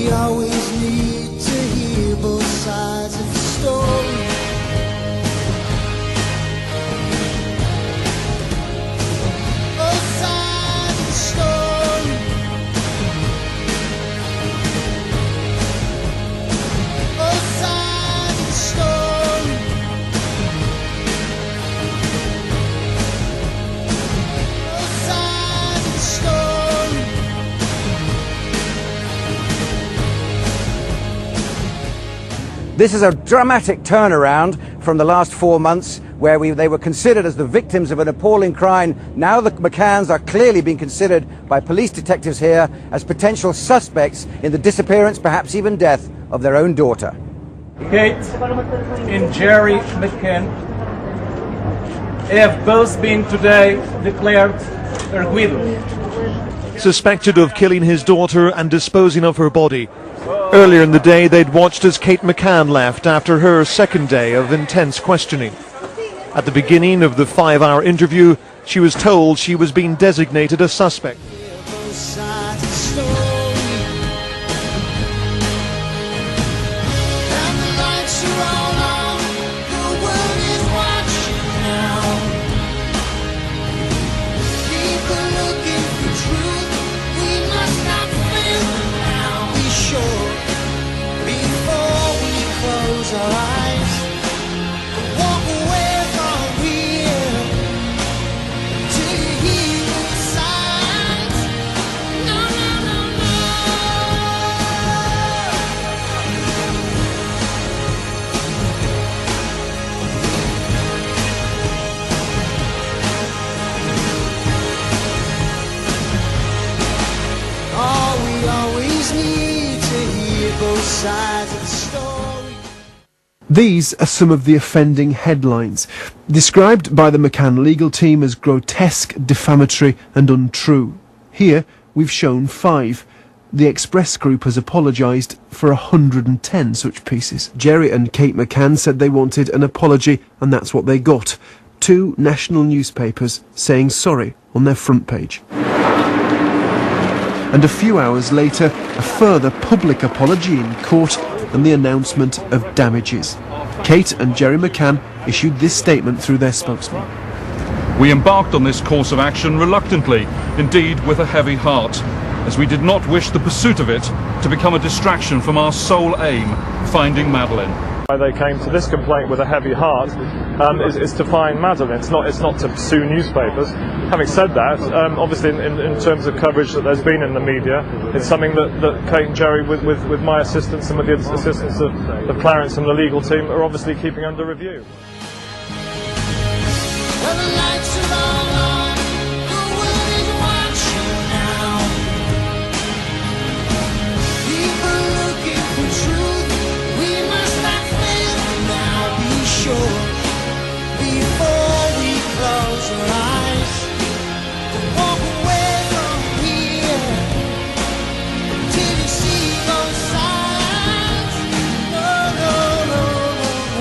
we always need to hear both sides of the story. Both sides of the story. Both sides of the story. Both sides of the story. This is a dramatic turnaround from the last 4 months where they were considered as the victims of an appalling crime. Now the McCanns are clearly being considered by police detectives here as potential suspects in the disappearance, perhaps even death, of their own daughter. Kate and Jerry McCann have both been today declared arguidos. Suspected of killing his daughter and disposing of her body. Earlier in the day, they'd watched as Kate McCann left after her second day of intense questioning. At the beginning of the 5-hour interview, she was told she was being designated a suspect. Both sides of the story. And the lights are all on. The world is watching now. People looking for truth. We must not fail them now. Be sure before we close our eyes. Walk away from here till you hear the signs. No, no, no, no. Oh, we always need to hear both sides of the story. These are some of the offending headlines, described by the McCann legal team as grotesque, defamatory and untrue. Here we've shown 5. The Express Group has apologised for 110 such pieces. Jerry and Kate McCann said they wanted an apology, and that's what they got. 2 national newspapers saying sorry on their front page. And a few hours later, a further public apology in court and the announcement of damages. Kate and Jerry McCann issued this statement through their spokesman. We embarked on this course of action reluctantly, indeed with a heavy heart, as we did not wish the pursuit of it to become a distraction from our sole aim, finding Madeleine. Why they came to this complaint with a heavy heart is to find Madeleine. It's not to sue newspapers. Having said that, obviously in terms of coverage that there's been in the media, it's something that Kate and Jerry, with my assistance and with the assistance of Clarence and the legal team, are obviously keeping under review. Well, the lights are all on. The world is watching now. People looking for truth. We must not fail them now. Be sure before we close our eyes. Walk away from here till you see those signs. No, no, no, no, no.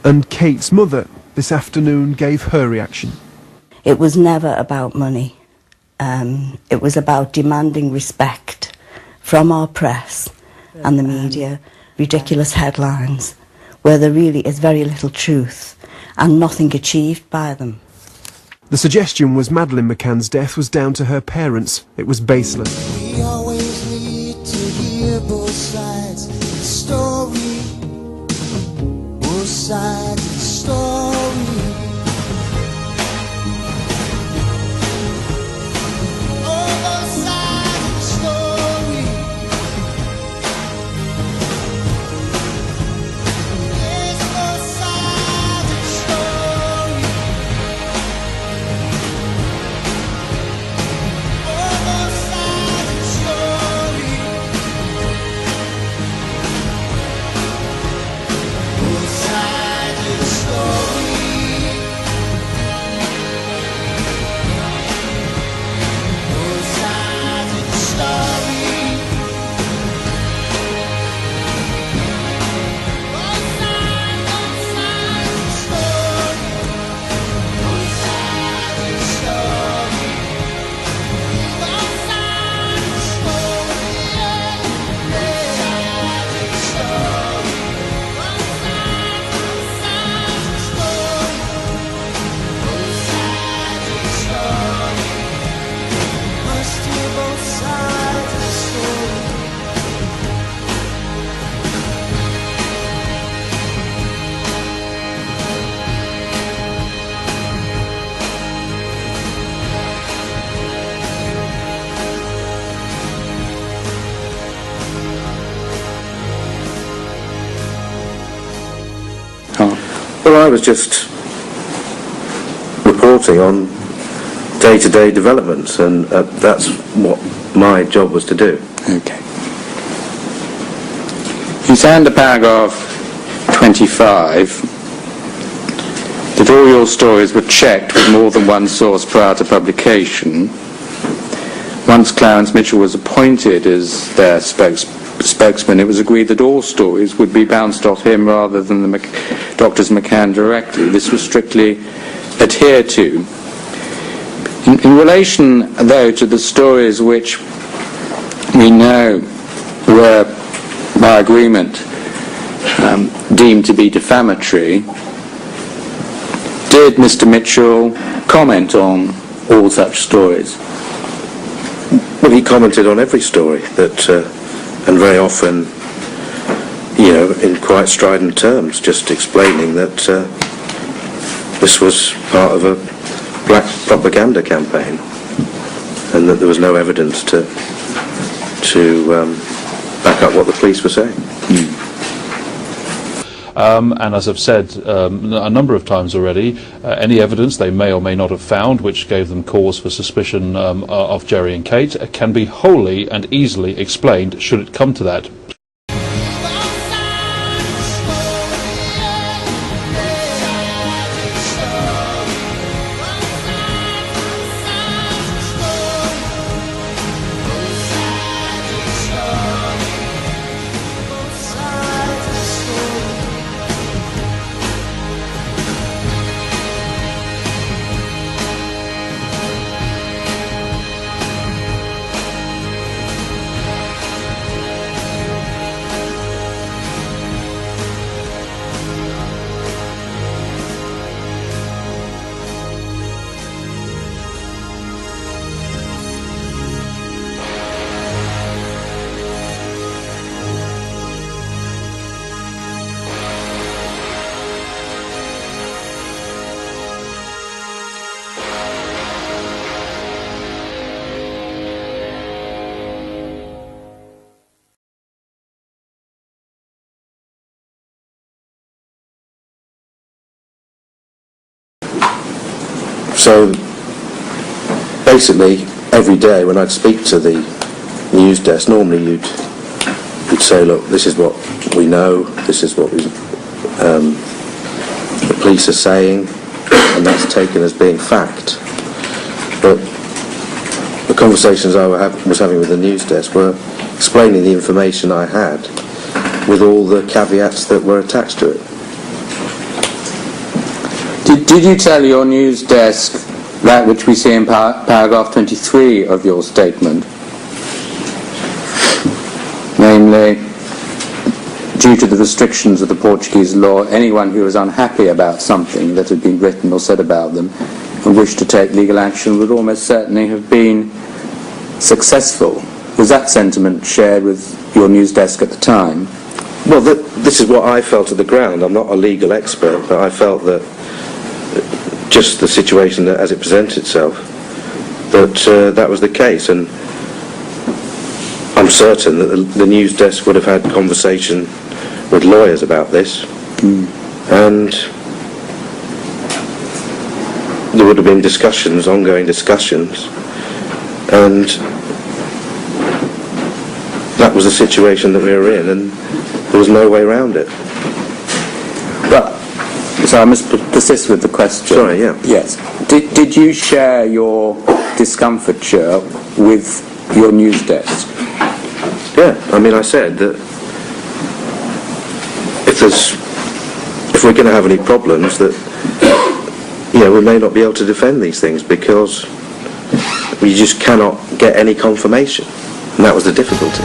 And Kate's mother this afternoon gave her reaction. It was never about money. It was about demanding respect from our press and the media, ridiculous headlines, where there really is very little truth and nothing achieved by them. The suggestion was Madeleine McCann's death was down to her parents. It was baseless. We always need to hear both sides of the story. Both sides of the story. Oh, both sides of the story. Yes, both sides of the story. Oh, both sides of the story. Both sides of the story. Well, I was just reporting on day-to-day developments, and that's what my job was to do. Okay. You say under paragraph 25 that all your stories were checked with more than one source prior to publication. Once Clarence Mitchell was appointed as their spokesman, it was agreed that all stories would be bounced off him rather than the Drs. McCann directly. This was strictly adhered to. In relation, though, to the stories which we know were, by agreement, deemed to be defamatory, did Mr. Mitchell comment on all such stories? Well, he commented on every story, that, and very often, you know, in quite strident terms, just explaining that this was part of a black propaganda campaign, and that there was no evidence to back up what the police were saying. And as I've said a number of times already, any evidence they may or may not have found which gave them cause for suspicion of Jerry and Kate can be wholly and easily explained should it come to that. So basically, every day when I'd speak to the news desk, normally you'd say, look, this is what we know, this is what the police are saying, and that's taken as being fact. But the conversations I was having with the news desk were explaining the information I had with all the caveats that were attached to it. Did you tell your news desk that which we see in paragraph 23 of your statement? Namely, due to the restrictions of the Portuguese law, anyone who was unhappy about something that had been written or said about them and wished to take legal action would almost certainly have been successful. Was that sentiment shared with your news desk at the time? Well, this is what I felt at the ground. I'm not a legal expert, but I felt that just the situation as it presents itself, that was the case, and I'm certain that the news desk would have had conversation with lawyers about this, and there would have been discussions, ongoing discussions, and that was the situation that we were in, and there was no way around it. Well, so I must persist with the question. Sorry, yeah. Yes. Did you share your discomfiture with your news desk? Yeah, I mean, I said that if we're going to have any problems, that, you know, we may not be able to defend these things because we just cannot get any confirmation, and that was the difficulty.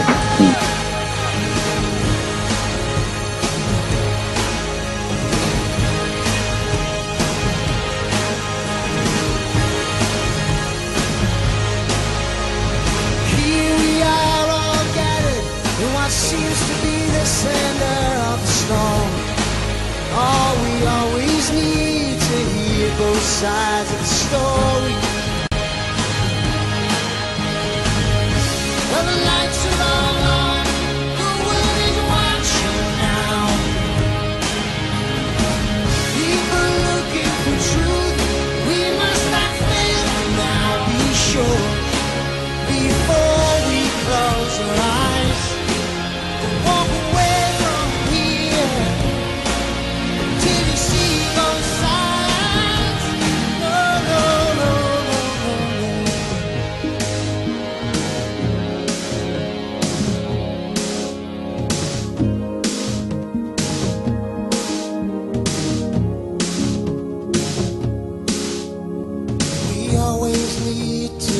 Seems to be the center of the storm. All we always need to hear both sides of the story. Well, the lights are all on, the world is watching now. Even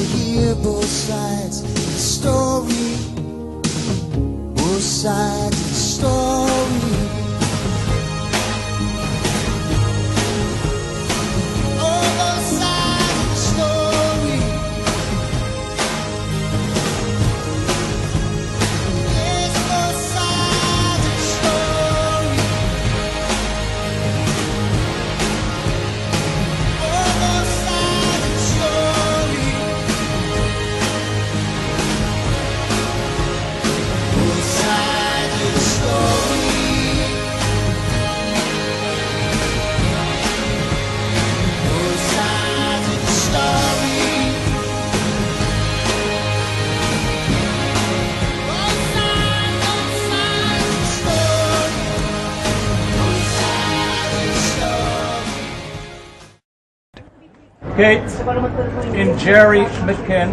hear both sides of the story, both sides of the story. Oh, both sides of the story. Yes, both sides of the story. Oh, both sides of the story. Both sides of the story. Both sides of the story. Both sides of the story. Both sides of the story. Kate and Jerry McCann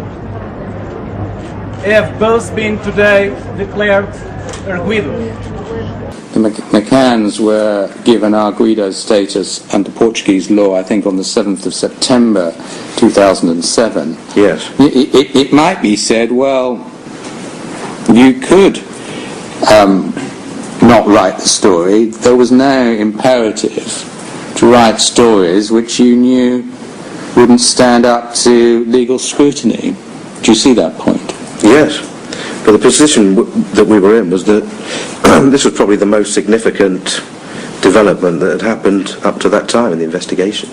have both been today declared arguidos. The McCanns were given arguido status under Portuguese law, I think, on the 7th of September 2007. Yes. It might be said, well, you could not write the story. There was no imperative to write stories which you knew wouldn't stand up to legal scrutiny. Do you see that point? Yes, but the position that we were in was that this was probably the most significant development that had happened up to that time in the investigation.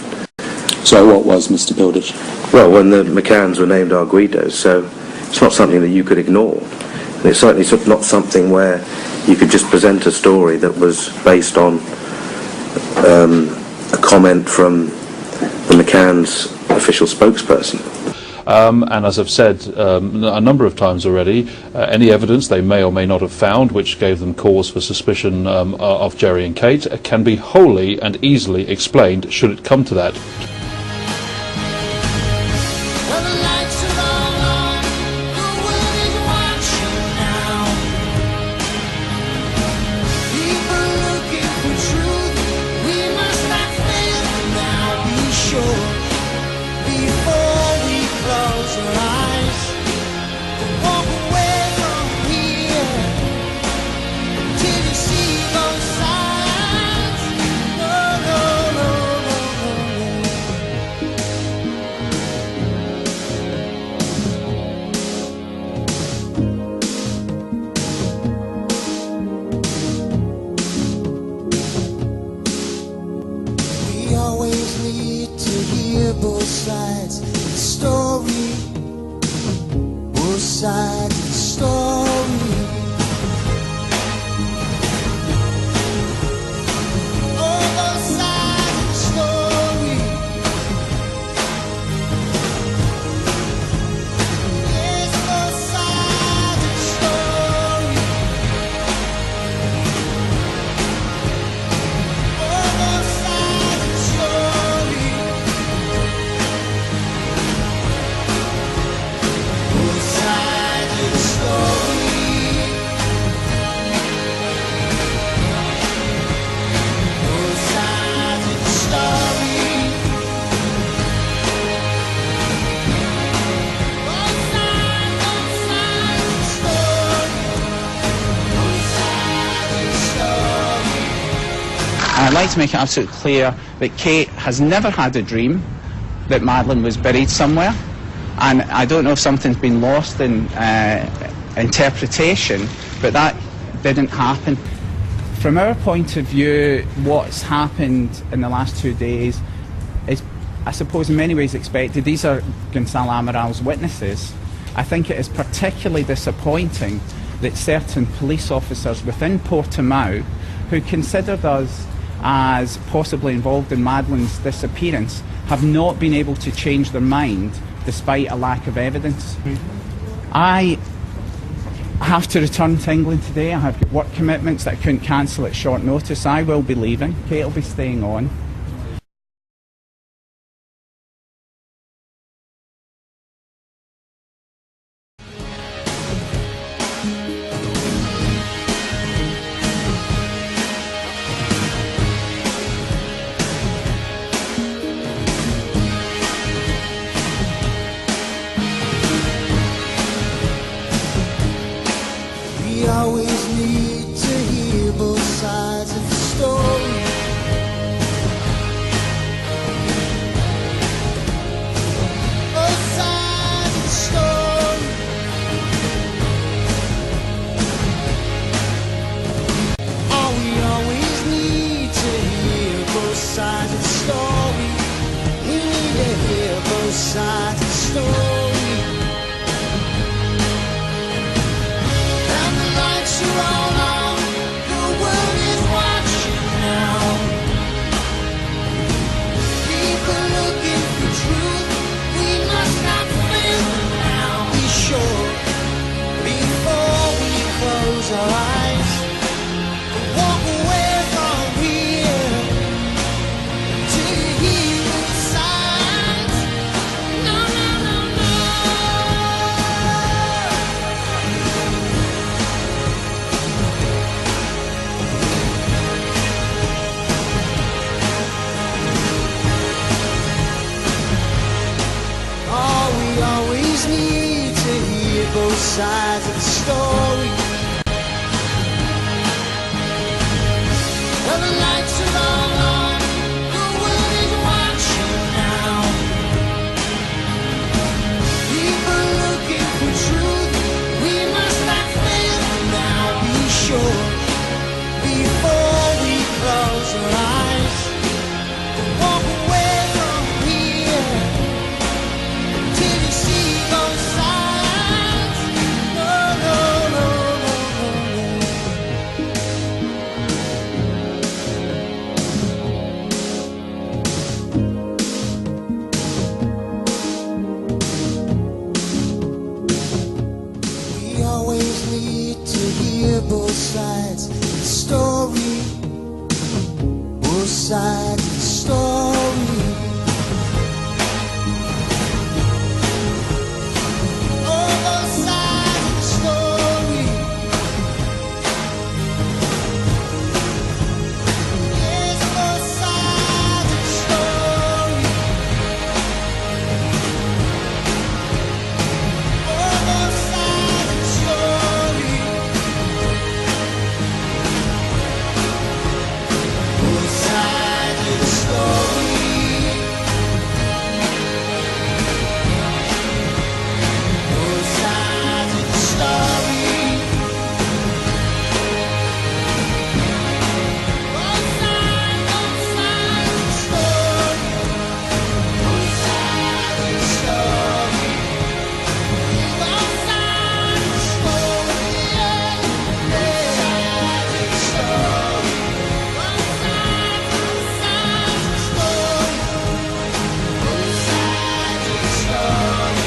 So what was, Mr. Bilditch? Well, when the McCanns were named arguidos, so it's not something that you could ignore. And it's certainly not something where you could just present a story that was based on a comment from the McCanns' official spokesperson. And as I've said a number of times already, any evidence they may or may not have found which gave them cause for suspicion of Jerry and Kate can be wholly and easily explained should it come to that. Well, the lights are all on, the world is watching now. People looking for truth, we must not fail now. Be sure before we close our eyes, walk away from here till you see both sides. No, no, no, no, no. We always need to hear both sides of the story, both sides of the story. Oh, both sides of the story. Yes, both sides of the story. Oh, both sides of the story. Both sides of the story. Both sides of the story. Both sides of the story. Both sides of the story. I'd like to make it absolutely clear that Kate has never had a dream that Madeleine was buried somewhere, and I don't know if something's been lost in interpretation, but that didn't happen. From our point of view, what's happened in the last 2 days is, I suppose, in many ways expected. These are Gonçalo Amaral's witnesses. I think it is particularly disappointing that certain police officers within Portimao, who considered us as possibly involved in Madeleine's disappearance, have not been able to change their mind despite a lack of evidence. I have to return to England today. I have work commitments that I couldn't cancel at short notice. I will be leaving. Kate will be staying on. both sides of the story. Well, the lights are all on, the world is watching now. People looking for truth, we must not fail now. Be sure, before we close our eyes, walk away from here till you see those signs. No, no, no, no, we always need to hear both sides of the story. Both sides of the story. Oh, both sides of the story. Yes, both sides of the story. Oh, both sides of the story. Both sides of the story. Both sides of the story. Both sides of the story. Both sides of the story. Both sides of the story. Both sides of the story. Both sides of the story. Both sides of the story.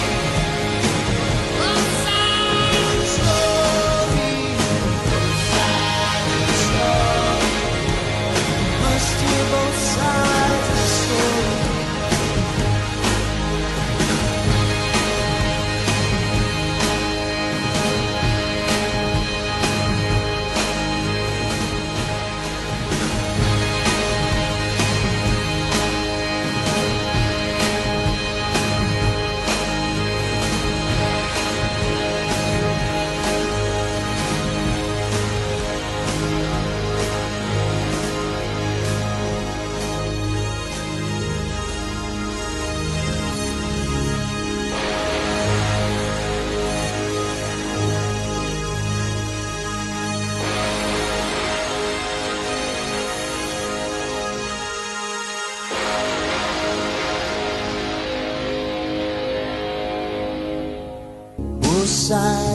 Both sides of the story. Both sides of the story. Must hear both sides of the story. Both sides